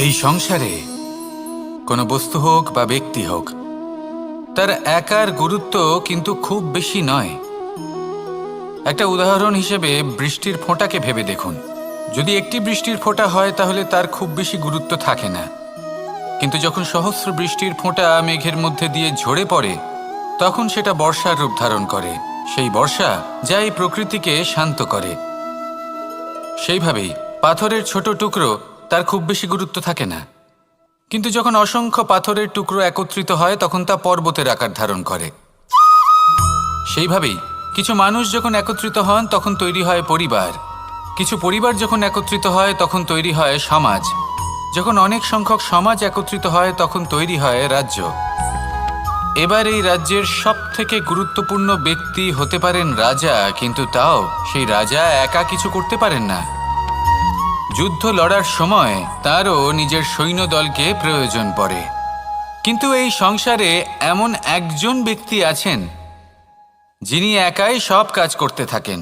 এই সংসারে কোনো বস্তু হোক বা ব্যক্তি হোক, তার একার গুরুত্ব কিন্তু খুব বেশি নয়। একটা উদাহরণ হিসেবে বৃষ্টির ফোঁটাকে ভেবে দেখুন। যদি একটি বৃষ্টির ফোঁটা হয় তাহলে তার খুব বেশি গুরুত্ব থাকে না, কিন্তু যখন সহস্র বৃষ্টির ফোঁটা মেঘের মধ্যে দিয়ে ঝরে পড়ে তখন সেটা বর্ষার রূপ ধারণ করে। সেই বর্ষা যা এই প্রকৃতিকে শান্ত করে। সেইভাবেই পাথরের ছোট টুকরো, তার খুব বেশি গুরুত্ব থাকে না, কিন্তু যখন অসংখ্য পাথরের টুকরো একত্রিত হয় তখন তা পর্বতের আকার ধারণ করে। সেইভাবেই কিছু মানুষ যখন একত্রিত হন তখন তৈরি হয় পরিবার, কিছু পরিবার যখন একত্রিত হয় তখন তৈরি হয় সমাজ, যখন অনেক সংখ্যক সমাজ একত্রিত হয় তখন তৈরি হয় রাজ্য। এবার এই রাজ্যের সবথেকে গুরুত্বপূর্ণ ব্যক্তি হতে পারেন রাজা, কিন্তু তাও সেই রাজা একা কিছু করতে পারেন না। যুদ্ধ লড়ার সময় তারও নিজের সৈন্যদলকে প্রয়োজন পড়ে। কিন্তু এই সংসারে এমন একজন ব্যক্তি আছেন যিনি একাই সব কাজ করতে থাকেন,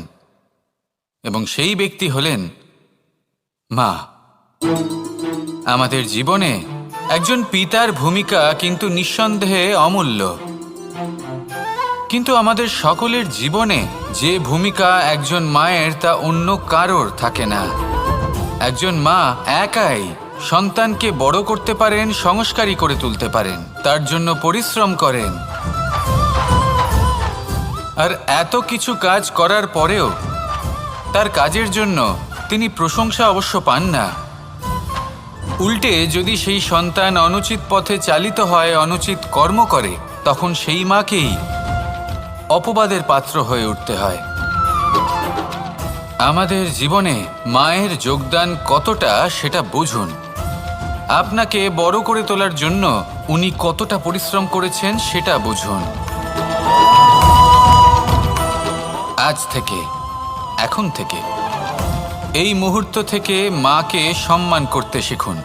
এবং সেই ব্যক্তি হলেন মা। আমাদের জীবনে একজন পিতার ভূমিকা কিন্তু নিঃসন্দেহে অমূল্য, কিন্তু আমাদের সকলের জীবনে যে ভূমিকা একজন মায়ের তা অন্য কারোর থাকে না। একজন মা একাই সন্তানকে বড় করতে পারেন, সংস্কারী করে তুলতে পারেন, তার জন্য পরিশ্রম করেন। আর এত কিছু কাজ করার পরেও তার কাজের জন্য তিনি প্রশংসা অবশ্য পান না। উল্টে যদি সেই সন্তান অনুচিত পথে চালিত হয়, অনুচিত কর্ম করে, তখন সেই মাকেই অপবাদের পাত্র হয়ে উঠতে হয়। আমাদের জীবনে মায়ের যোগদান কতটা সেটা বুঝুন। আপনাকে বড় করে তোলার জন্য উনি কতটা পরিশ্রম করেছেন সেটা বুঝুন। আজ থেকে, এখন থেকে, এই মুহূর্ত থেকে মাকে সম্মান করতে শিখুন।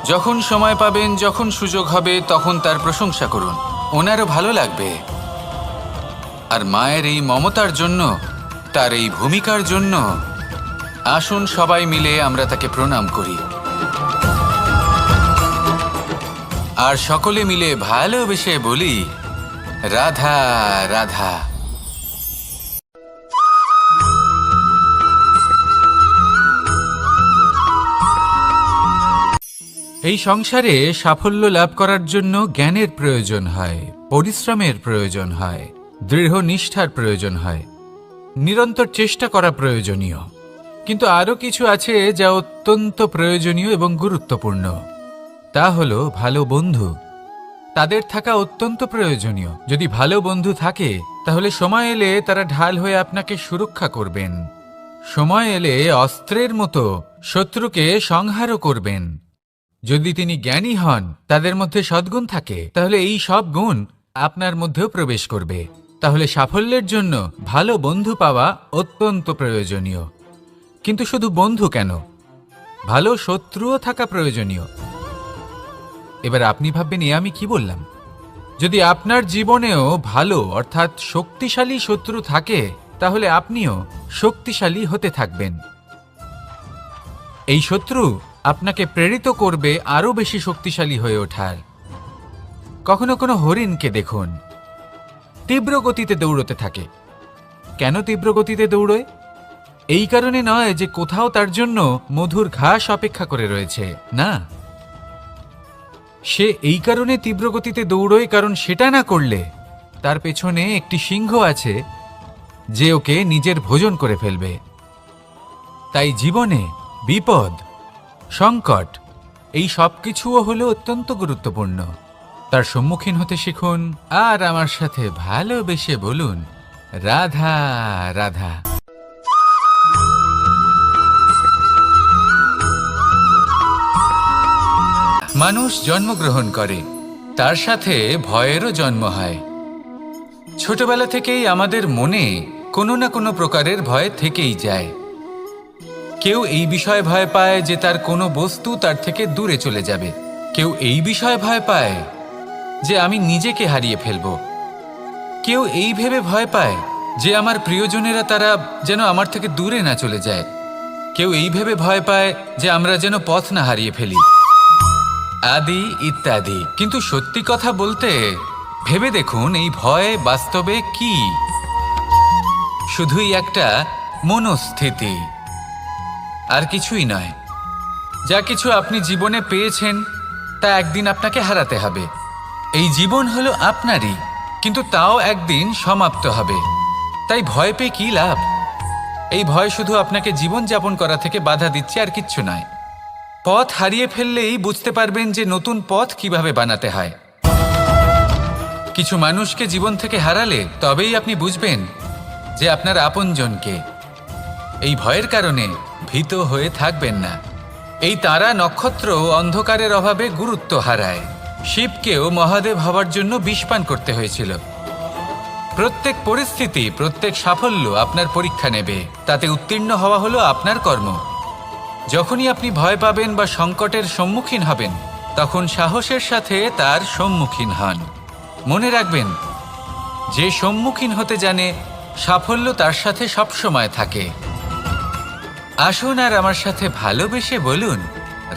যখন সময় পাবেন, যখন সুযোগ হবে, তখন তার প্রশংসা করুন, ওনারও ভালো লাগবে। আর মায়ের এই মমতার জন্য, তার এই ভূমিকার জন্য আসুন সবাই মিলে আমরা তাকে প্রণাম করি, আর সকলে মিলে ভালোবেসে বলি রাধা রাধা। এই সংসারে সাফল্য লাভ করার জন্য জ্ঞানের প্রয়োজন হয়, পরিশ্রমের প্রয়োজন হয়, দৃঢ় নিষ্ঠার প্রয়োজন হয়, নিরন্তর চেষ্টা করা প্রয়োজনীয়। কিন্তু আরও কিছু আছে যা অত্যন্ত প্রয়োজনীয় এবং গুরুত্বপূর্ণ। তা হলো ভালো বন্ধু। তাদের থাকা অত্যন্ত প্রয়োজনীয়। যদি ভালো বন্ধু থাকে তাহলে সময় এলে তারা ঢাল হয়ে আপনাকে সুরক্ষা করবেন। সময় এলে অস্ত্রের মতো শত্রুকে সংহারও করবেন। যদি তিনি জ্ঞানী হন, তাদের মধ্যে সদ্গুণ থাকে, তাহলে এই সব গুণ আপনার মধ্যেও প্রবেশ করবে। তাহলে সাফল্যের জন্য ভালো বন্ধু পাওয়া অত্যন্ত প্রয়োজনীয়। কিন্তু শুধু বন্ধু কেন, ভালো শত্রুও থাকা প্রয়োজনীয়। এবার আপনি ভাববেন, আমি কি বললাম? যদি আপনার জীবনেও ভালো অর্থাৎ শক্তিশালী শত্রু থাকে, তাহলে আপনিও শক্তিশালী হতে থাকবেন। এই শত্রু আপনাকে প্রেরিত করবে আরও বেশি শক্তিশালী হয়ে ওঠার। কখনো কোনো হরিণকে দেখুন, তীব্র গতিতে দৌড়তে থাকে। কেন তীব্র গতিতে দৌড়য়? এই কারণে নয় যে কোথাও তার জন্য মধুর ঘাস অপেক্ষা করে রয়েছে, না। সে এই কারণে তীব্র গতিতে দৌড়য় কারণ সেটা না করলে তার পেছনে একটি সিংহ আছে যে ওকে নিজের ভোজন করে ফেলবে। তাই জীবনে বিপদ, সংকট, এই সব কিছুও হলো অত্যন্ত গুরুত্বপূর্ণ। তার সম্মুখীন হতে শিখুন, আর আমার সাথে ভালোবেসে বলুন রাধা রাধা। মানুষ জন্মগ্রহণ করে, তার সাথে ভয়েরও জন্ম হয়। ছোটবেলা থেকেই আমাদের মনে কোনো না কোনো প্রকারের ভয় থেকেই যায়। কেউ এই বিষয়ে ভয় পায় যে তার কোনো বস্তু তার থেকে দূরে চলে যাবে। কেউ এই বিষয়ে ভয় পায় যে আমি নিজেকে হারিয়ে ফেলব। কেউ এই ভেবে ভয় পায় যে আমার প্রিয়জনেরা তারা যেন আমার থেকে দূরে না চলে যায়। কেউ এই ভেবে ভয় পায় যে আমরা যেন পথ না হারিয়ে ফেলি। আদি ইত্যাদি। কিন্তু সত্যি কথা বলতে ভেবে দেখুন, এই ভয় বাস্তবে কি? শুধুই একটা মনস্থিতি, আর কিছুই নয়। যা কিছু আপনি জীবনে পেয়েছেন তা একদিন আপনাকে হারাতে হবে। এই জীবন হলো আপনারই, কিন্তু তাও একদিন সমাপ্ত হবে। তাই ভয় পেয়ে কি লাভ? এই ভয় শুধু আপনাকে জীবনযাপন করা থেকে বাধা দিচ্ছে, আর কিচ্ছু নয়। পথ হারিয়ে ফেললেই বুঝতে পারবেন যে নতুন পথ কিভাবে বানাতে হয়। কিছু মানুষকে জীবন থেকে হারালে তবেই আপনি বুঝবেন যে আপনার আপনজনকে। এই ভয়ের কারণে ভীত হয়ে থাকবেন না। এই তারা নক্ষত্র অন্ধকারের অভাবে গুরুত্ব হারায়। শিবকেও মহাদেব হওয়ার জন্য বিষপান করতে হয়েছিল। প্রত্যেক পরিস্থিতি, প্রত্যেক সাফল্য আপনার পরীক্ষা নেবে। তাতে উত্তীর্ণ হওয়া হলো আপনার কর্ম। যখনই আপনি ভয় পাবেন বা সংকটের সম্মুখীন হবেন, তখন সাহসের সাথে তার সম্মুখীন হন। মনে রাখবেন, যে সম্মুখীন হতে জানে সাফল্য তার সাথে সবসময় থাকে। আসুন আর আমার সাথে ভালোবেসে বলুন,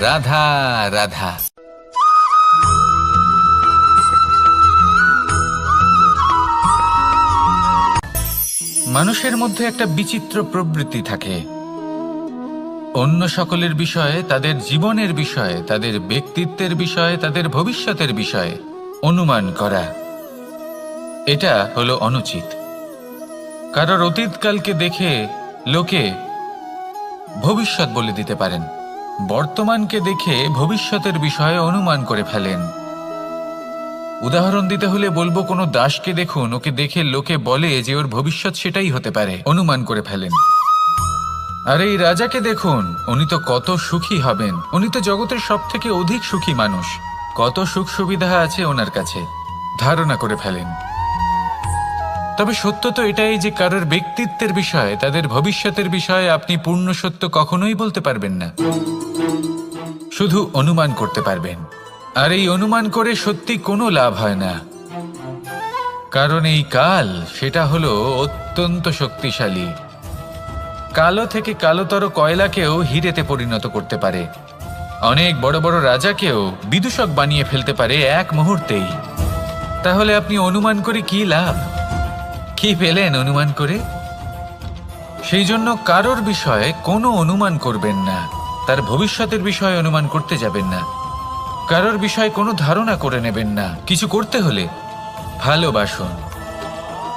রাধা রাধা। মানুষের মধ্যে একটা বিচিত্র প্রবৃত্তি থাকে। অন্য সকলের বিষয়ে, তাদের জীবনের বিষয়ে, তাদের ব্যক্তিত্বের বিষয়ে, তাদের ভবিষ্যতের বিষয়ে অনুমান করা। এটা হলো অনুচিত। কারোর অতীতকালকে দেখে লোকে ভবিষ্যৎ বলে দিতে পারেন। বর্তমানকে দেখে ভবিষ্যতের বিষয়ে অনুমান করে ফেলেন। উদাহরণ দিতে হলে বলবো, কোনো দাসকে দেখুন, ওকে দেখে লোকে বলে যে ওর ভবিষ্যৎ সেটাই হতে পারে, অনুমান করে ফেলেন। আর এই রাজাকে দেখুন, উনি তো কত সুখী হবেন, উনি তো জগতের সব থেকে অধিক সুখী মানুষ, কত সুখ সুবিধা আছে ওনার কাছে, ধারণা করে ফেলেন। তবে সত্য তো এটাই যে কারোর ব্যক্তিত্বের বিষয়ে, তাদের ভবিষ্যতের বিষয়ে আপনি পূর্ণ সত্য কখনোই বলতে পারবেন না, শুধু অনুমান করতে পারবেন। আর এই অনুমান করে সত্যি কোনো লাভ হয় না, কারণ এই কাল সেটা হলো অত্যন্ত শক্তিশালী। কালো থেকে কালোতর কয়লাকেও হিরেতে পরিণত করতে পারে। অনেক বড় বড় রাজাকেও বিদূষক বানিয়ে ফেলতে পারে এক মুহূর্তেই। তাহলে আপনি অনুমান করে কি লাভ? কি পেলেন অনুমান করে? সেই জন্য কারোর বিষয়ে কোনো অনুমান করবেন না, তার ভবিষ্যতের বিষয়ে অনুমান করতে যাবেন না, কারোর বিষয়ে কোনো ধারণা করে নেবেন না। কিছু করতে হলে ভালোবাসুন,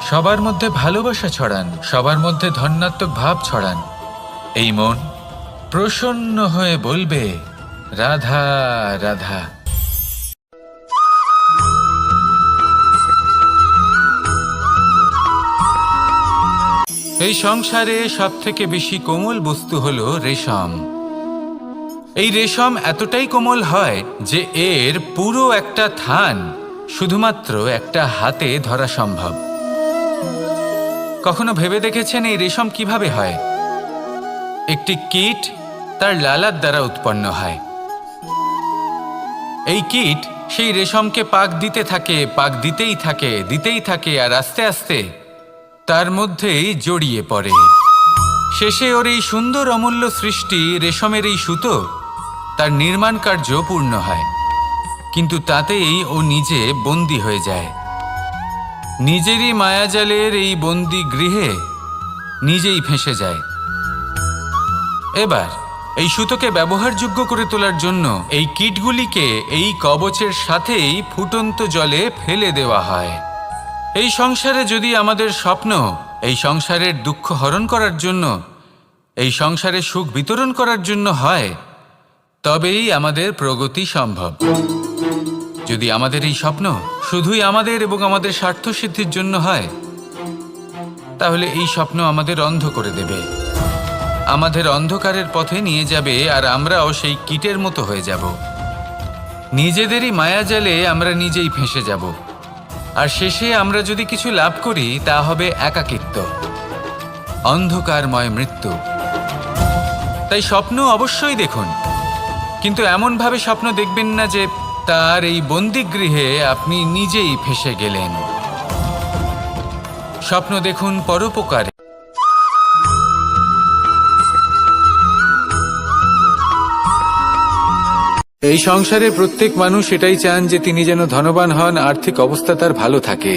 সবার মধ্যে ভালোবাসা ছড়ান, সবার মধ্যে ধন্যাত্মক ভাব ছড়ান। এই মন প্রসন্ন হয়ে বলবে, রাধা রাধা। এই সংসারে সব থেকে বেশি কোমল বস্তু হলো রেশম। এই রেশম এতটাই কোমল হয় যে এর পুরো একটা থান শুধুমাত্র একটা হাতে ধরা সম্ভব। কখনো ভেবে দেখেছেন এই রেশম কিভাবে হয়? একটি কীট তার লালার দ্বারা উৎপন্ন হয়। এই কীট সেই রেশমকে পাক দিতে থাকে, পাক দিতেই থাকে, দিতেই থাকে, আর আস্তে আস্তে তার মধ্যেই জড়িয়ে পড়ে। শেষে ওর এই সুন্দর অমূল্য সৃষ্টি রেশমের এই সুতো, তার নির্মাণ কার্য পূর্ণ হয়। কিন্তু তাতেই ও নিজে বন্দী হয়ে যায়। নিজেরই মায়াজালের এই বন্দী গৃহে নিজেই ফেঁসে যায়। এবার এই সুতোকে ব্যবহারযোগ্য করে তোলার জন্য এই কীটগুলিকে এই কবচের সাথেই ফুটন্ত জলে ফেলে দেওয়া হয়। এই সংসারে যদি আমাদের স্বপ্ন এই সংসারের দুঃখ হরণ করার জন্য, এই সংসারে সুখ বিতরণ করার জন্য হয়, তবেই আমাদের প্রগতি সম্ভব। যদি আমাদের এই স্বপ্ন শুধুই আমাদের এবং আমাদের স্বার্থ সিদ্ধির জন্য হয়, তাহলে এই স্বপ্ন আমাদের অন্ধ করে দেবে, আমাদের অন্ধকারের পথে নিয়ে যাবে, আর আমরাও সেই কীটের মতো হয়ে যাব। নিজেদেরই মায়াজালে আমরা নিজেই ফেঁসে যাব, আর শেষে আমরা যদি কিছু লাভ করি তা হবে একাকিত্ব, অন্ধকারময় মৃত্যু। তাই স্বপ্ন অবশ্যই দেখুন, কিন্তু এমনভাবে স্বপ্ন দেখবেন না যে তার এই বন্দিগৃহে আপনি নিজেই ফেঁসে গেলেন। স্বপ্ন দেখুন পরোপকারে। এই সংসারে প্রত্যেক মানুষ এটাই চান যে তিনি যেন ধনবান হন, আর্থিক অবস্থা তার ভালো থাকে,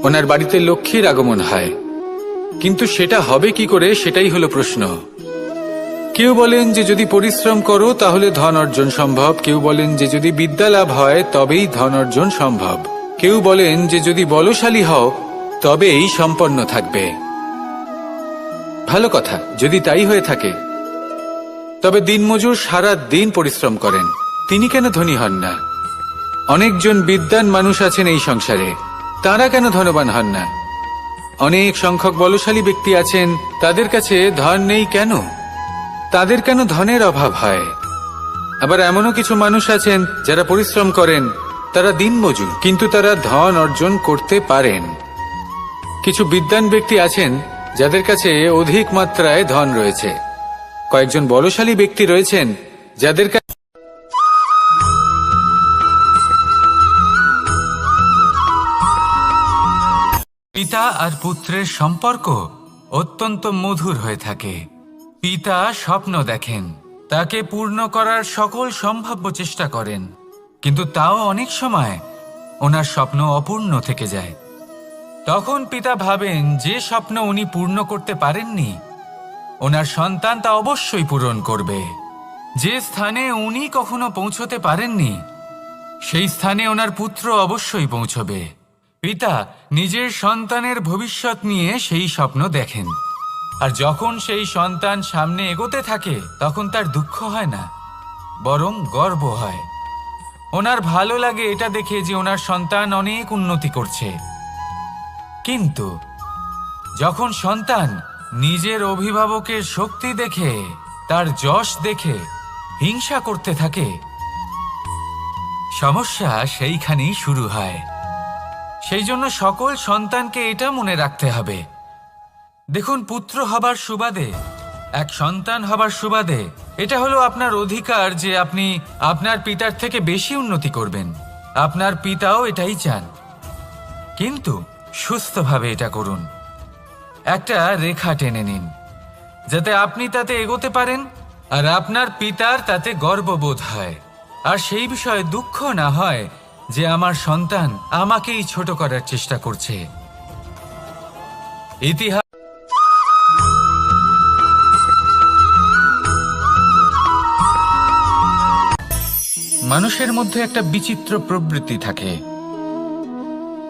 ওনার বাড়িতে লক্ষ্মীর আগমন হয়। কিন্তু সেটা হবে কি করে, সেটাই হলো প্রশ্ন। কেউ বলেন যে যদি পরিশ্রম করো তাহলে ধন অর্জন সম্ভব, কেউ বলেন যে যদি বিদ্যা লাভ হয় তবেই ধন অর্জন সম্ভব, কেউ বলেন যে যদি বলশালী হও তবেই সম্পন্ন থাকবে। ভালো কথা, যদি তাই হয়ে থাকে, তবে দিনমজুর সারা দিন পরিশ্রম করেন, তিনি কেন ধনী হন না? অনেকজন বিদ্বান মানুষ আছেন এই সংসারে, তারা কেন ধনবান হন না? অনেক সংখ্যক বলশালী ব্যক্তি আছেন, তাদের কাছে ধন নেই কেন? তাদের কেন ধনের অভাব হয়? আবার এমনও কিছু মানুষ আছেন যারা পরিশ্রম করেন, তারা দিনমজুর, কিন্তু তারা ধন অর্জন করতে পারেন। কিছু বিদ্বান ব্যক্তি আছেন যাদের কাছে অধিক মাত্রায় ধন রয়েছে, কয়েকজন বলশালী ব্যক্তি রয়েছেন যাদের কাছে পিতা আর পুত্রের সম্পর্ক অত্যন্ত মধুর হয়ে থাকে। পিতা স্বপ্ন দেখেন, তাকে পূর্ণ করার সকল সম্ভাব্য চেষ্টা করেন, কিন্তু তাও অনেক সময় ওনার স্বপ্ন অপূর্ণ থেকে যায়। তখন পিতা ভাবেন যে স্বপ্ন উনি পূর্ণ করতে পারেননি, ওনার সন্তান তা অবশ্যই পূরণ করবে। যে স্থানে উনি কখনো পৌঁছতে পারেননি, সেই স্থানে ওনার পুত্র অবশ্যই পৌঁছবে। পিতা নিজের সন্তানের ভবিষ্যৎ নিয়ে সেই স্বপ্ন দেখেন, আর যখন সেই সন্তান সামনে এগোতে থাকে তখন তার দুঃখ হয় না, বরং গর্ব হয়। ওনার ভালো লাগে এটা দেখে যে ওনার সন্তান অনেক উন্নতি করছে। কিন্তু যখন সন্তান নিজের অভিভাবকের শক্তি দেখে, তার যশ দেখে হিংসা করতে থাকে, সমস্যা সেইখানেই শুরু হয়। সেই জন্য সকল সন্তানকে এটা মনে রাখতে হবে, দেখুন, পুত্র হবার সুবাদে, এক সন্তান হবার সুবাদে এটা হলো আপনার অধিকার যে আপনি আপনার পিতার থেকে বেশি উন্নতি করবেন। আপনার পিতাও এটাই চান, কিন্তু সুস্থভাবে এটা করুন। একটা রেখা টেনে নিন যাতে আপনি তাতে এগোতে পারেন আর আপনার পিতার তাতে গর্ববোধ হয়, আর সেই বিষয়ে দুঃখ না হয় যে আমার সন্তান আমাকেই ছোট করার চেষ্টা করছে। ইতিহাস মানুষের মধ্যে একটা বিচিত্র প্রবৃত্তি থাকে,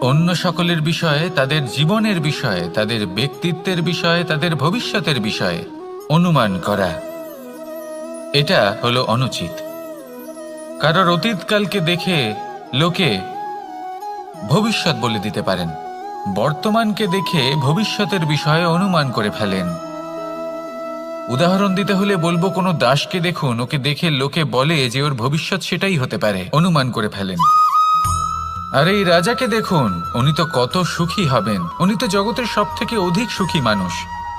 অন্য সকলের বিষয়ে, তাদের জীবনের বিষয়ে, তাদের ব্যক্তিত্বের বিষয়ে, তাদের ভবিষ্যতের বিষয়ে অনুমান করা। এটা হলো অনুচিত। কারোর অতীতকালকে দেখে লোকে ভবিষ্যৎ বলে দিতে পারেন, বর্তমানকে দেখে ভবিষ্যতের বিষয়ে অনুমান করে ফেলেন। উদাহরণ দিতে হলে বলবো, কোনো দাসকে দেখুন, ওকে দেখে লোকে বলে যে ওর ভবিষ্যৎ সেটাই হতে পারে, অনুমান করে ফেলেন। আর এই রাজাকে দেখুন, উনি তো কত সুখী হবেন, উনি তো জগতের সব থেকে অধিক সুখী মানুষ,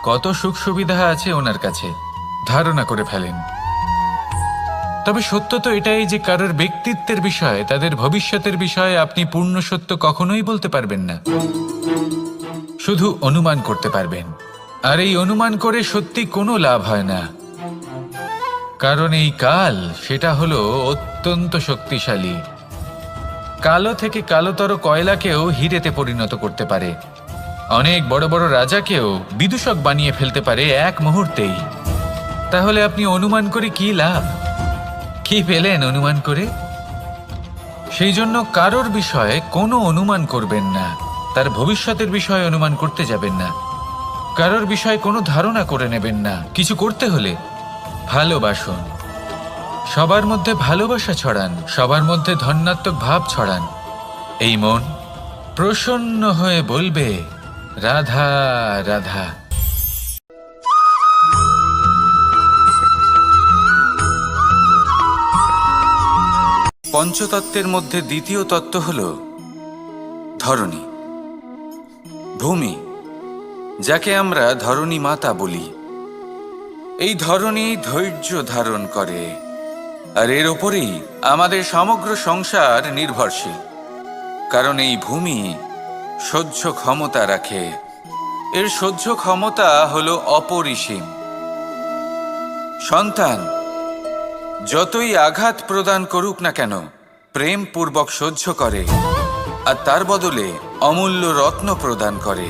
কত সুখ সুবিধা আছে ওনার কাছে, ধারণা করে ফেলেন। তবে সত্য তো এটাই যে কারোর ব্যক্তিত্বের বিষয়ে, তাদের ভবিষ্যতের বিষয়ে আপনি পূর্ণ সত্য কখনোই বলতে পারবেন না, শুধু অনুমান করতে পারবেন। আর এই অনুমান করে সত্যি কোনো লাভ হয় না, কারণ এই কাল সেটা হলো অত্যন্ত শক্তিশালী। কালো থেকে কালোতর কয়লাকেও হীরেতে পরিণত করতে পারে, অনেক বড় বড় রাজাকেও বিদূষক বানিয়ে ফেলতে পারে এক মুহূর্তেই। তাহলে আপনি অনুমান করে কি লাভ? কি পেলেন অনুমান করে? সেই জন্য কারোর বিষয়ে কোনো অনুমান করবেন না, তার ভবিষ্যতের বিষয়ে অনুমান করতে যাবেন না, কারোর বিষয়ে কোনো ধারণা করে নেবেন না। কিছু করতে হলে ভালোবাসুন, সবার মধ্যে ভালোবাসা ছড়ান, সবার মধ্যে ধন্যাত্মক ভাব ছড়ান। এই মন প্রসন্ন হয়ে বলবে, রাধা রাধা। পঞ্চতত্ত্বের মধ্যে দ্বিতীয় তত্ত্ব হল ধরণী, ভূমি, যাকে আমরা ধরণী মাতা বলি। এই ধরণী ধৈর্য ধারণ করে, আর এর ওপরেই আমাদের সমগ্র সংসার নির্ভরশীল। কারণ এই ভূমি সহ্য ক্ষমতা রাখে, এর সহ্য ক্ষমতা হলো অপরিসীম। সন্তান যতই আঘাত প্রদান করুক না কেন প্রেম পূর্বক সহ্য করে আর তার বদলে অমূল্য রত্ন প্রদান করে।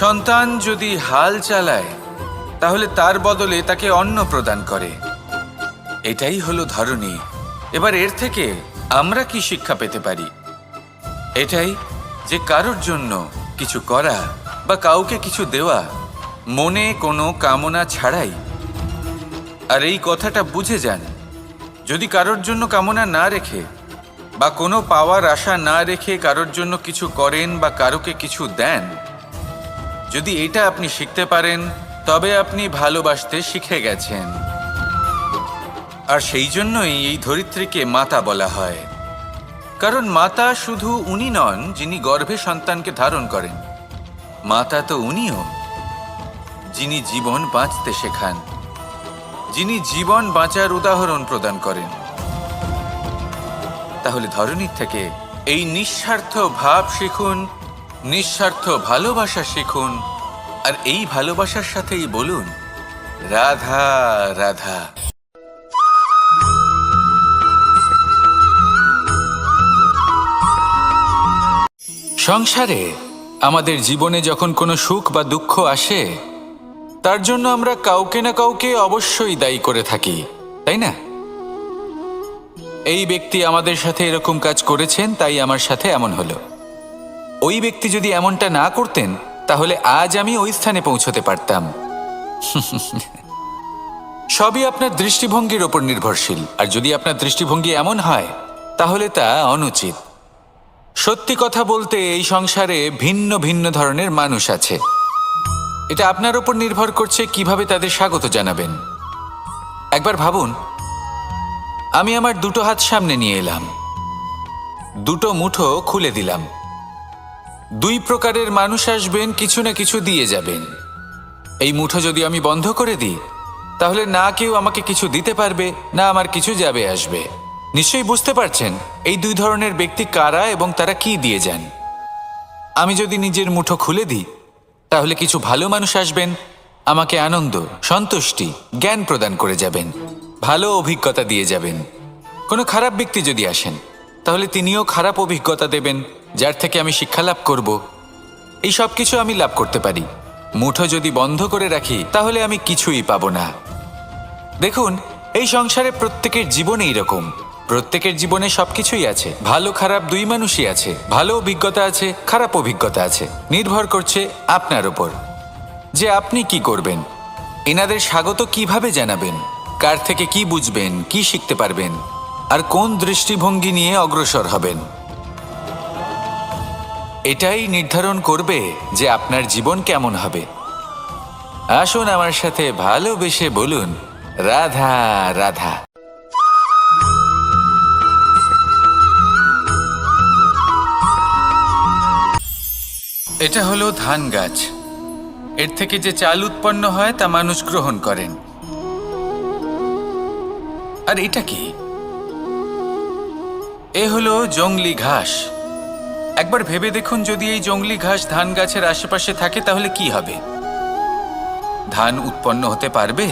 সন্তান যদি হাল চালায় তাহলে তার বদলে তাকে অন্ন প্রদান করে। এটাই হলো ধরনী। এবার এর থেকে আমরা কি শিক্ষা পেতে পারি? এটাই যে কারোর জন্য কিছু করা বা কাউকে কিছু দেওয়া মনে কোনো কামনা ছাড়াই। আর এই কথাটা বুঝে যান, যদি কারোর জন্য কামনা না রেখে বা কোনো পাওয়ার আশা না রেখে কারোর জন্য কিছু করেন বা কারোকে কিছু দেন, যদি এটা আপনি শিখতে পারেন তবে আপনি ভালোবাসতে শিখে গেছেন। আর সেই জন্যই এই ধরিত্রীকে মাতা বলা হয়। কারণ মাতা শুধু উনি নন যিনি গর্ভে সন্তানকে ধারণ করেন, মাতা তো উনিও যিনি জীবন বাঁচতে শেখান, যিনি জীবন বাঁচার উদাহরণ প্রদান করেন। তাহলে ধরনীর থেকে এই নিঃস্বার্থ ভাব শিখুন, নিঃস্বার্থ ভালোবাসা শিখুন, আর এই ভালোবাসার সাথেই বলুন রাধা রাধা। সংসারে আমাদের জীবনে যখন কোনো সুখ বা দুঃখ আসে তার জন্য আমরা কাউকে না কাউকে অবশ্যই দায়ী করে থাকি, তাই না? এই ব্যক্তি আমাদের সাথে এরকম কাজ করেছেন তাই আমার সাথে এমন হলো। ওই ব্যক্তি যদি এমনটা না করতেন তাহলে আজ আমি ওই স্থানে পৌঁছতে পারতাম। সবই আপনার দৃষ্টিভঙ্গির ওপর নির্ভরশীল। আর যদি আপনার দৃষ্টিভঙ্গি এমন হয় তাহলে তা অনুচিত। সত্যি কথা বলতে এই সংসারে ভিন্ন ভিন্ন ধরনের মানুষ আছে। এটা আপনার ওপর নির্ভর করছে কিভাবে তাদের স্বাগত জানাবেন। একবার ভাবুন, আমি আমার দুটো হাত সামনে নিয়ে এলাম, দুটো মুঠো খুলে দিলাম। দুই প্রকারের মানুষ আসবেন, কিছু না কিছু দিয়ে যাবেন। এই মুঠো যদি আমি বন্ধ করে দিই তাহলে না কেউ আমাকে কিছু দিতে পারবে, না আমার কিছু যাবে আসবে। নিশ্চয়ই বুঝতে পারছেন এই দুই ধরনের ব্যক্তি কারা এবং তারা কি দিয়ে যান। আমি যদি নিজের মুঠো খুলে দিই তাহলে কিছু ভালো মানুষ আসবেন, আমাকে আনন্দ, সন্তুষ্টি, জ্ঞান প্রদান করে যাবেন, ভালো অভিজ্ঞতা দিয়ে যাবেন। কোনো খারাপ ব্যক্তি যদি আসেন তাহলে তিনিও খারাপ অভিজ্ঞতা দেবেন, যার থেকে আমি শিক্ষা লাভ করব। এই সব কিছু আমি লাভ করতে পারি। মুঠো যদি বন্ধ করে রাখি তাহলে আমি কিছুই পাবো না। দেখুন, এই সংসারে প্রত্যেকের জীবনে এইরকম। প্রত্যেকের জীবনে সবকিছুই আছে, ভালো খারাপ দুই মানুষই আছে, ভালো অভিজ্ঞতা আছে, খারাপ অভিজ্ঞতা আছে। নির্ভর করছে আপনার উপর যে আপনি কি করবেন, এনাদের স্বাগত কিভাবে জানাবেন, কার থেকে কি বুঝবেন, কি শিখতে পারবেন, আর কোন দৃষ্টিভঙ্গি নিয়ে অগ্রসর হবেন। এটাই নির্ধারণ করবে যে আপনার জীবন কেমন হবে। আসুন আমার সাথে ভালোবেসে বলুন রাধা রাধা। এটা হলো ধান গাছ। এর থেকে যে চাল উৎপন্ন হয় তা মানুষ গ্রহণ করেন। আর এটা কি? এ হলো জংলি ঘাস। একবার ভেবে দেখুন, যদি এই জংলি ঘাস ধান গাছের আশেপাশে থাকে তাহলে কি হবে? ধান উৎপন্ন হতে পারবে?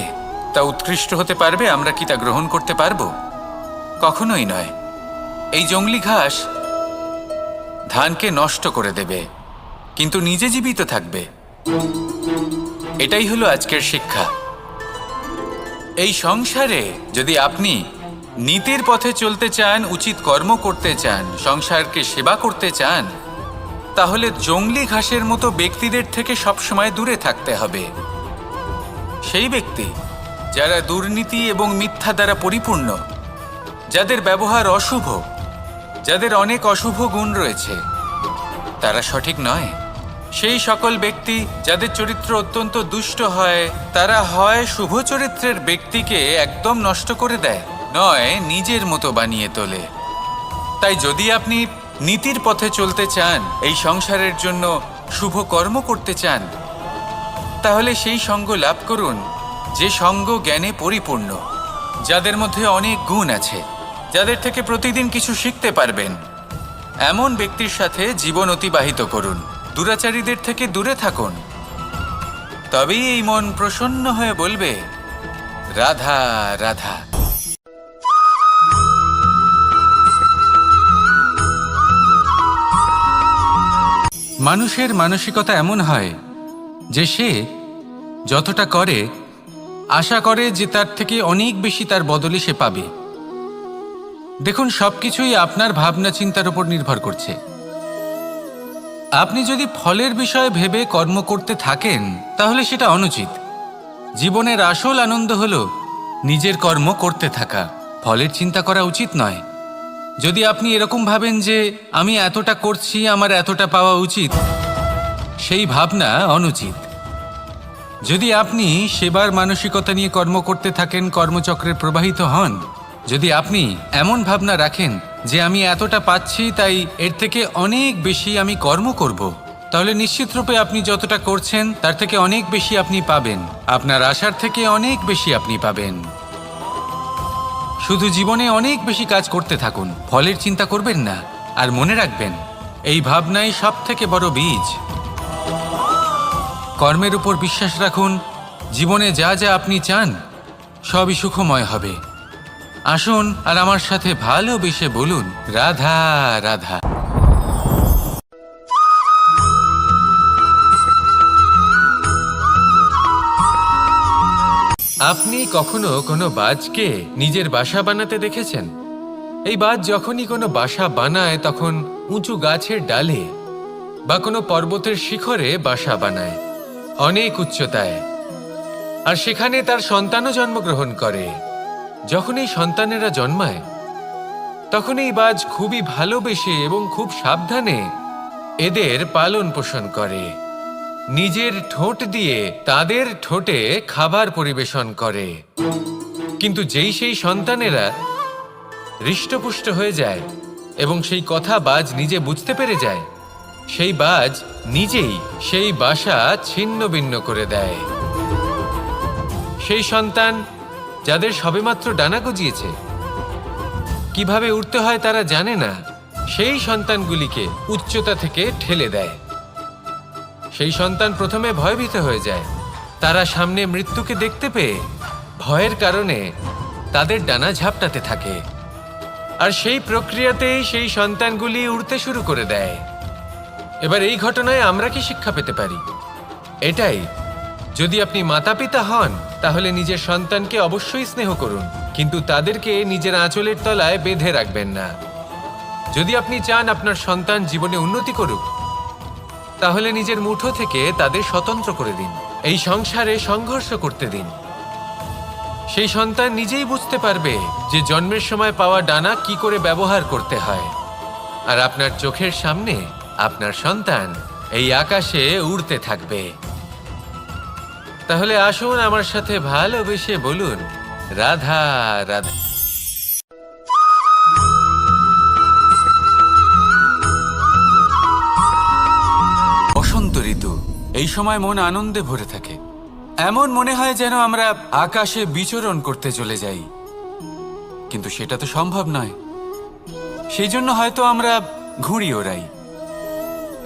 তা উৎকৃষ্ট হতে পারবে? আমরা কি তা গ্রহণ করতে পারবো? কখনোই নয়। এই জংলি ঘাস ধানকে নষ্ট করে দেবে, কিন্তু নিজে জীবিত থাকবে। এটাই হলো আজকের শিক্ষা। এই সংসারে যদি আপনি নীতির পথে চলতে চান, উচিত কর্ম করতে চান, সংসারকে সেবা করতে চান, তাহলে জংলি ঘাসের মতো ব্যক্তিদের থেকে সবসময় দূরে থাকতে হবে। সেই ব্যক্তি যারা দুর্নীতি এবং মিথ্যা দ্বারা পরিপূর্ণ, যাদের ব্যবহার অশুভ, যাদের অনেক অশুভ গুণ রয়েছে, তারা সঠিক নয়। সেই সকল ব্যক্তি যাদের চরিত্র অত্যন্ত দুষ্ট হয়, তারা হয় শুভ চরিত্রের ব্যক্তিকে একদম নষ্ট করে দেয়, নয় নিজের মতো বানিয়ে তোলে। তাই যদি আপনি নীতির পথে চলতে চান, এই সংসারের জন্য শুভ কর্ম করতে চান, তাহলে সেই সঙ্গ লাভ করুন যে সঙ্গ জ্ঞানে পরিপূর্ণ, যাদের মধ্যে অনেক গুণ আছে, যাদের থেকে প্রতিদিন কিছু শিখতে পারবেন। এমন ব্যক্তির সাথে জীবন অতিবাহিত করুন। দুরাচারীদের থেকে দূরে থাকুন। তবেই এই মন প্রসন্ন হয়ে বলবে রাধা রাধা। মানুষের মানসিকতা এমন হয় যে সে যতটা করে আশা করে যে তার থেকে অনেক বেশি তার বদলে সে পাবে। দেখুন, সবকিছুই আপনার ভাবনা চিন্তার উপর নির্ভর করছে। আপনি যদি ফলের বিষয়ে ভেবে কর্ম করতে থাকেন তাহলে সেটা অনুচিত। জীবনের আসল আনন্দ হলো নিজের কর্ম করতে থাকা, ফলের চিন্তা করা উচিত নয়। যদি আপনি এরকম ভাবেন যে আমি এতটা করছি, আমার এতটা পাওয়া উচিত, সেই ভাবনা অনুচিত। যদি আপনি সেবার মানসিকতা নিয়ে কর্ম করতে থাকেন, কর্মচক্রে প্রবাহিত হন, যদি আপনি এমন ভাবনা রাখেন যে আমি এতটা পাচ্ছি তাই এর থেকে অনেক বেশি আমি কর্ম করব, তাহলে নিশ্চিতরূপে আপনি যতটা করছেন তার থেকে অনেক বেশি আপনি পাবেন। আপনার আশার থেকে অনেক বেশি আপনি পাবেন। শুধু জীবনে অনেক বেশি কাজ করতে থাকুন, ফলের চিন্তা করবেন না। আর মনে রাখবেন, এই ভাবনাই সব থেকে বড় বীজ। কর্মের উপর বিশ্বাস রাখুন। জীবনে যা যা আপনি চান সবই সুখময় হবে। আসুন আর আমার সাথে ভালোবেসে বলুন, রাধা রাধা। আপনি কখনো কোনো বাজকে নিজের বাসা বানাতে দেখেছেন? এই বাজ যখনই কোনো বাসা বানায় তখন উঁচু গাছের ডালে বা কোনো পর্বতের শিখরে বাসা বানায়, অনেক উচ্চতায়। আর সেখানে তার সন্তানও জন্মগ্রহণ করে। যখন এই সন্তানেরা জন্মায় তখন এই বাজ খুবই ভালোবেসে এবং খুব সাবধানে এদের পালন পোষণ করে। নিজের ঠোঁট দিয়ে তাদের ঠোঁটে খাবার পরিবেশন করে। কিন্তু যেই সেই সন্তানেরা হৃষ্টপুষ্ট হয়ে যায় এবং সেই কথা বাজ নিজে বুঝতে পেরে যায়, সেই বাজ নিজেই সেই বাসা ছিন্ন ভিন্ন করে দেয়। সেই সন্তান যাদের সবেমাত্র ডানা গজিয়েছে, কিভাবে উড়তে হয় তারা জানে না, সেই সন্তানগুলিকে উচ্চতা থেকে ঠেলে দেয়। সেই সন্তান প্রথমে ভয়ভীত হয়ে যায়। তারা সামনে মৃত্যুকে দেখতে পেয়ে ভয়ের কারণে তাদের ডানা ঝাপটাতে থাকে। আর সেই প্রক্রিয়াতেই সেই সন্তানগুলি উড়তে শুরু করে দেয়। এবার এই ঘটনায় আমরা কি শিক্ষা পেতে পারি? এটাই, যদি আপনি মাতা পিতা হন তাহলে নিজের সন্তানকে অবশ্যই স্নেহ করুন, কিন্তু তাদেরকে নিজের আঁচলের তলায় বেঁধে রাখবেন না। যদি আপনি চান আপনার সন্তান জীবনে উন্নতি করুক, তাহলে নিজের মুঠো থেকে তাদের স্বতন্ত্র করে দিন। এই সংসারে সংঘর্ষ করতে দিন। সেই সন্তান নিজেই বুঝতে পারবে যে জন্মের সময় পাওয়া ডানা কি করে ব্যবহার করতে হয়। আর আপনার চোখের সামনে আপনার সন্তান এই আকাশে উড়তে থাকবে। তাহলে আসুন আমার সাথে ভালোবেসে বলুন, রাধা রাধা। বসন্ত ঋতু, এই সময় মন আনন্দে ভরে থাকে। এমন মনে হয় যেন আমরা আকাশে বিচরণ করতে চলে যাই, কিন্তু সেটা তো সম্ভব নয়। সেই জন্য হয়তো আমরা ঘুড়ি ওড়াই,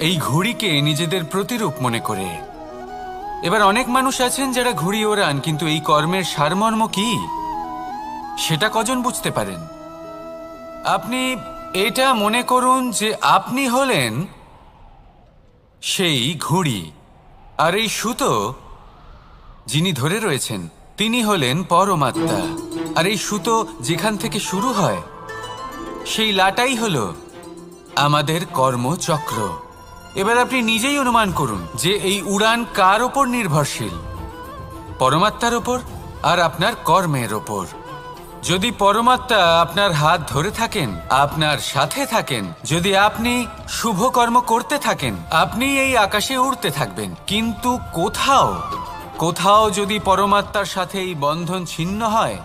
এই ঘুড়িকে নিজেদের প্রতিরূপ মনে করে। এবার অনেক মানুষ আছেন যারা ঘুড়ি ওড়ান, কিন্তু এই কর্মের সারমর্ম কি সেটা কজন বুঝতে পারেন? আপনি এটা মনে করুন যে আপনি হলেন সেই ঘুড়ি, আর এই সুতো যিনি ধরে রয়েছেন তিনি হলেন পরমাত্মা। আর এই সুতো যেখান থেকে শুরু হয় সেই লাটাই হলো আমাদের কর্মচক্র। এবার আপনি নিজেই অনুমান করুন যে এই উড়ান কার ওপর নির্ভরশীল? পরমাত্মার ওপর আর আপনার কর্মের ওপর। যদি পরমাত্মা আপনার হাত ধরে থাকেন, আপনার সাথে থাকেন, যদি আপনি শুভ কর্ম করতে থাকেন, আপনি এই আকাশে উড়তে থাকবেন। কিন্তু কোথাও যদি পরমাত্মার সাথে এই বন্ধন ছিন্ন হয়,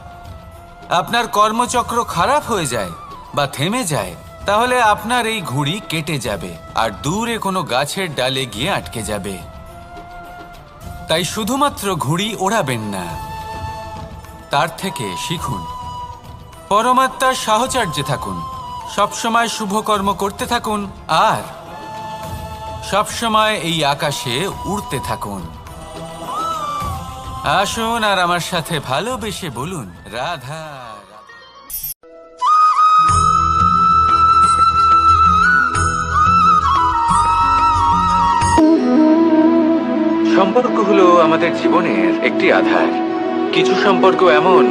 আপনার কর্মচক্র খারাপ হয়ে যায় বা থেমে যায়, তাহলে আপনার এই ঘুড়ি কেটে যাবে আর দূরে কোনো গাছের ডালে গিয়ে আটকে যাবে। তাই শুধুমাত্র ঘুড়ি ওড়াবেন না, তার থেকে শিখুন। পরমাত্মার সাহচর্যে থাকুন, সবসময় শুভ কর্ম করতে থাকুন আর সবসময় এই আকাশে উড়তে থাকুন। আসুন আর আমার সাথে ভালোবেসে বলুন, রাধা রাধা। সম্পর্ক হলো আমাদের জীবনের একটি আধার। কিছু সম্পর্ক এমন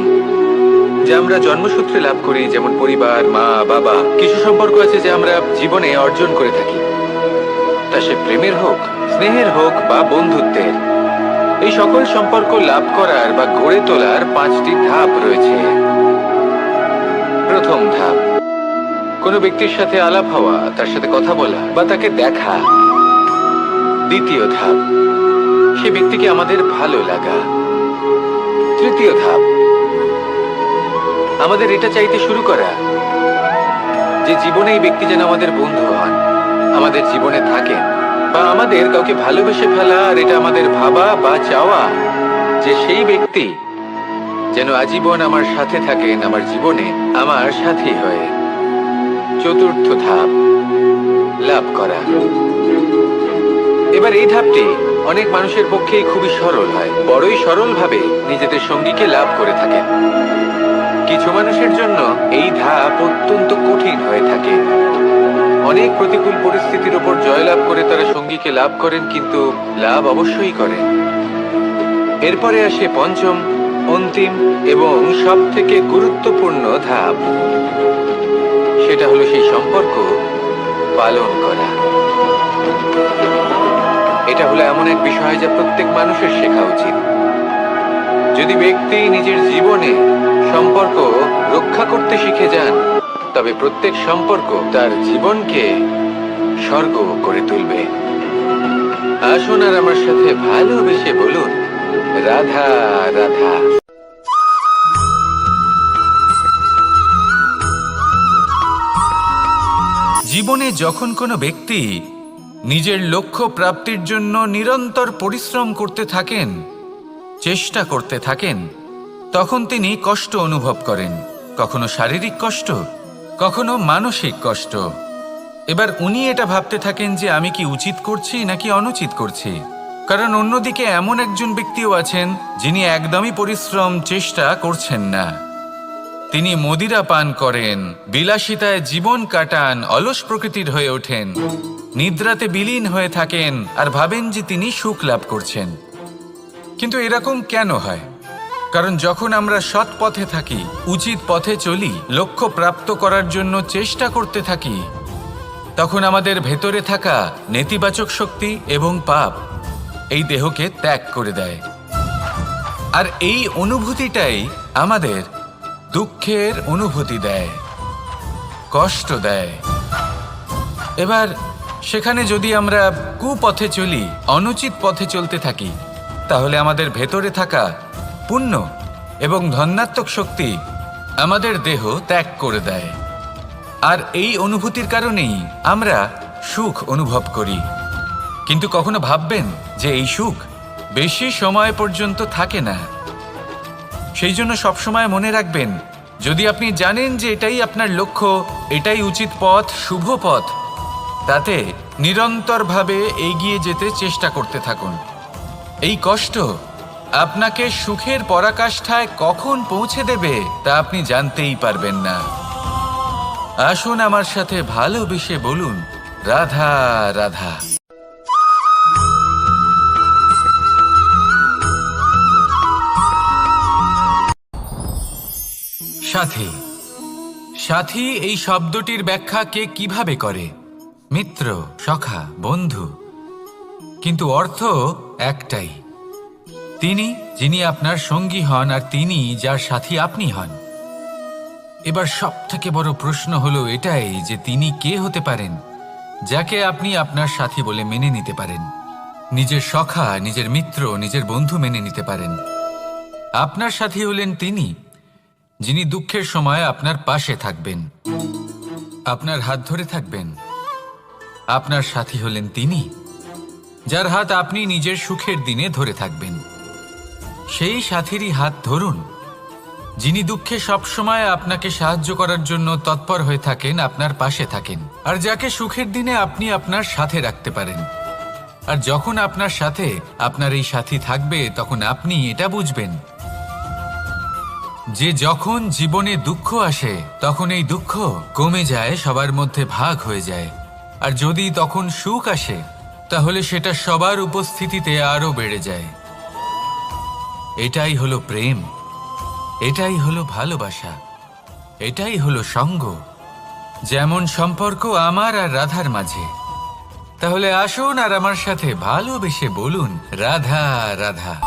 যা আমরা জন্মসূত্রে লাভ করি, যেমন পরিবার, মা, বাবা। কিছু সম্পর্ক আছে যা আমরা জীবনে অর্জন করে থাকি, তা সে প্রেমের হোক, স্নেহের হোক বা বন্ধুত্বের। এই সকল সম্পর্ক লাভ করার বা গড়ে তোলার 5টি ধাপ রয়েছে। প্রথম ধাপ, কোনো ব্যক্তির সাথে আলাপ হওয়া, তার সাথে কথা বলা বা তাকে দেখা। দ্বিতীয় ধাপ, সে ব্যক্তিকে আমাদের ভালো লাগা। তৃতীয় ধাপ, আমাদের এটা চাইতে শুরু করা যে জীবনে এই ব্যক্তি যেন আমাদের বন্ধু হন, আমাদের জীবনে থাকেন, বা আমাদের কাউকে ভালোবেসে ফেলা। আর এটা আমাদের ভাবা বা চাওয়া যে সেই ব্যক্তি যেন আজীবন আমার সাথে থাকেন, আমার জীবনে আমার সাথী হয়ে। চতুর্থ ধাপ, লাভ করা। এবার এই ধাপটি অনেক মানুষের পক্ষেই খুবই সরল হয়, বড়ই সরলভাবে নিজেদের সঙ্গীকে লাভ করে থাকেন। কিছু মানুষের জন্য এই ধাপ অত্যন্ত কঠিন হয়ে থাকে। অনেক প্রতিকূল পরিস্থিতির উপর জয়লাভ করে তারা সঙ্গীকে লাভ করেন, কিন্তু লাভ অবশ্যই করেন। এরপরে আসে পঞ্চম, অন্তিম এবং সব থেকে গুরুত্বপূর্ণ ধাপ। সেটা হলো সেই সম্পর্ক পালন করা। এটা হলো এমন এক বিষয় যা প্রত্যেক মানুষের শেখা উচিত। যদি ব্যক্তি নিজের জীবনে সম্পর্ক রক্ষা করতে শিখে যান, তবে প্রত্যেক সম্পর্ক তার জীবনকে স্বর্গ করে তুলবে। আসুন আর আমার সাথে ভালোবেসে বলুন, রাধা রাধা। জীবনে যখন কোনো ব্যক্তি নিজের লক্ষ্য প্রাপ্তির জন্য নিরন্তর পরিশ্রম করতে থাকেন, চেষ্টা করতে থাকেন, তখন তিনি কষ্ট অনুভব করেন। কখনো শারীরিক কষ্ট, কখনো মানসিক কষ্ট। এবার উনি এটা ভাবতে থাকেন যে আমি কি উচিত করছি নাকি অনুচিত করছি। কারণ অন্যদিকে এমন একজন ব্যক্তিও আছেন যিনি একদমই পরিশ্রম চেষ্টা করছেন না। তিনি মদিরা পান করেন, বিলাসিতায় জীবন কাটান, অলস প্রকৃতির হয়ে ওঠেন, নিদ্রাতে বিলীন হয়ে থাকেন আর ভাবেন যে তিনি সুখ লাভ করছেন। কিন্তু এরকম কেন হয়? কারণ যখন আমরা সৎ পথে থাকি, উচিত পথে চলি, লক্ষ্য প্রাপ্ত করার জন্য চেষ্টা করতে থাকি, তখন আমাদের ভেতরে থাকা নেতিবাচক শক্তি এবং পাপ এই দেহকে ত্যাগ করে দেয়। আর এই অনুভূতিটাই আমাদের দুঃখের অনুভূতি দেয়, কষ্ট দেয়। এবার সেখানে যদি আমরা কুপথে চলি, অনুচিত পথে চলতে থাকি, তাহলে আমাদের ভেতরে থাকা পুণ্য এবং ধনাত্মক শক্তি আমাদের দেহ ত্যাগ করে দেয়। আর এই অনুভূতির কারণেই আমরা সুখ অনুভব করি। কিন্তু কখনো ভাববেন যে এই সুখ বেশি সময় পর্যন্ত থাকে না। সেই জন্য সবসময় মনে রাখবেন, যদি আপনি জানেন যে এটাই আপনার লক্ষ্য, এটাই উচিত পথ, শুভ পথ, তাতে নিরন্তরভাবে এগিয়ে যেতে চেষ্টা করতে থাকুন। এই কষ্ট আপনাকে সুখের পরাকাষ্ঠায় কখন পৌঁছে দেবে তা আপনি জানতেই পারবেন না। আসুন আমার সাথে ভালোবেসে বলুন, রাধা রাধা। সাথী। সাথী এই শব্দটির ব্যাখ্যা কে কিভাবে করে? মিত্র, সখা, বন্ধু। কিন্তু অর্থ একটাই, তিনি যিনি আপনার সঙ্গী হন আর তিনি যার সাথী আপনি হন। এবার সব থেকে বড় প্রশ্ন হলো এটাই যে তিনি কে হতে পারেন যাকে আপনি আপনার সাথী বলে মেনে নিতে পারেন, নিজের সখা, নিজের মিত্র, নিজের বন্ধু মেনে নিতে পারেন। আপনার সাথী হলেন তিনি যিনি দুঃখের সময় আপনার পাশে থাকবেন, আপনার হাত ধরে থাকবেন। আপনার সাথী হলেন তিনি যার হাত আপনি নিজের সুখের দিনে ধরে থাকবেন। সেই সাথীরই হাত ধরুন যিনি দুঃখে সবসময় আপনাকে সাহায্য করার জন্য তৎপর হয়ে থাকেন, আপনার পাশে থাকেন, আর যাকে সুখের দিনে আপনি আপনার সাথে রাখতে পারেন। আর যখন আপনার সাথে আপনার এই সাথী থাকবে, তখন আপনি এটা বুঝবেন যে যখন জীবনে দুঃখ আসে, তখন এই দুঃখ কমে যায়, সবার মধ্যে ভাগ হয়ে যায়। আর যদি তখন সুখ আসে, তাহলে সেটা সবার উপস্থিতিতে আরো বেড়ে যায়। এটাই হলো প্রেম, এটাই হলো ভালোবাসা, এটাই হলো সঙ্গ। যেমন সম্পর্ক আমার আর রাধার মাঝে। তাহলে আসুন আর আমার সাথে ভালোবেসে বলুন, রাধা রাধা।